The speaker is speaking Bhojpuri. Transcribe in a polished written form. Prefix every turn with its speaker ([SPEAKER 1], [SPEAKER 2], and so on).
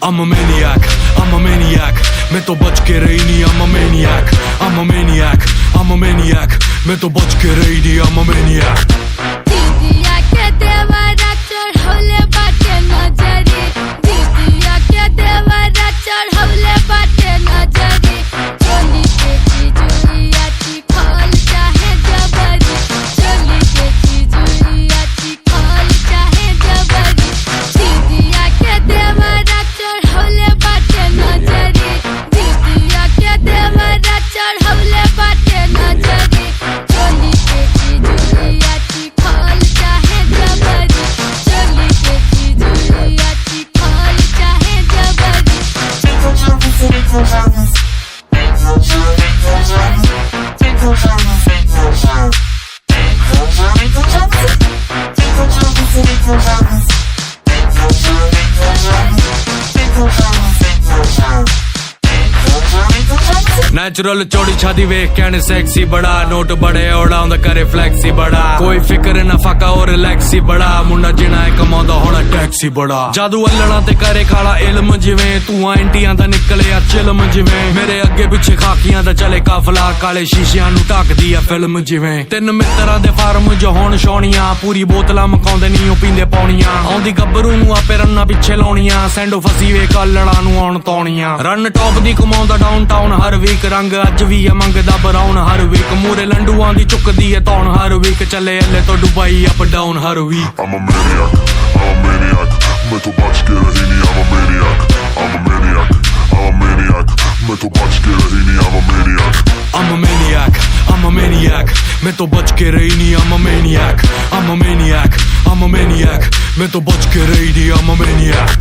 [SPEAKER 1] I'm a maniac, I'm a maniac. मैं तो बच के रही नहीं, I'm a maniac, I'm a maniac, I'm a maniac. मैं तो बच के रही नहीं, I'm a maniac.
[SPEAKER 2] दीदिया के देवरा चढ़ौले बाटे नजरी, दीदिया के देवरा चढ़ौले बाटे नजरी। चोली के चिजुरिया चिखल चाहे जबरी, चोली के चिजुरिया चिखल चाहे जबरी। दीदिया के देवरा चढ़ौले बाटे नजरी, दीदिया के देवरा चढ़ौले बाटे नजरी। चोली के चिजुरिया चिखल चाहे जबरी, चोली के चिजुरिया चिखल चाहे जबरी।
[SPEAKER 1] नेचुरल चौड़ी छाती वेख कहने सेक्सी बड़ा, नोट बड़े उड़ाउंदा करे फ्लैक्सी बड़ा। कोई फिक्र ना फाका और रिलैक्सी बड़ा, मुंडा जिना है कमाउंदा होना टैक्सी बड़ा। जादू अल्लना ते करे खाला इल्म जिवें, तू एंटियां दा निकले आ चिल्म जिवें। मेरे अगे पिछे खाकियां दा चले काफला, काले शीशियां नू ढकदी आ फिल्म जिवें। तिन मित्तरां दे फार्म जो होण छौणियां, पूरी बोतलां मकाउंदे नी ओ पींदे पौणियां। आउंदी गब्बरू नू आपे रन्ना पिछे लाउणियां, सैंडो फसी वे अल्लना नू आउण तौणियां। रन टॉप दी कमाउंदा डाउन टाउन हर वीक, रंग अज भी है मंगदा बराउन हर वीक। मूरे लंडुआं दी चुकदी है तौण हर वीक, चले अल्ले तो दुबई अप डाउन हर week.
[SPEAKER 3] I'm a maniac, I'm a maniac. मैं तो बच के रही नहीं, I'm a maniac, I'm a maniac, I'm a maniac. मैं तो बच के रही नहीं, I'm a maniac.
[SPEAKER 1] I'm a maniac, I'm a maniac. मैं तो बच के रही नहीं, I'm a maniac, I'm a maniac, I'm a maniac. मैं तो बच के रही नहीं, I'm a maniac.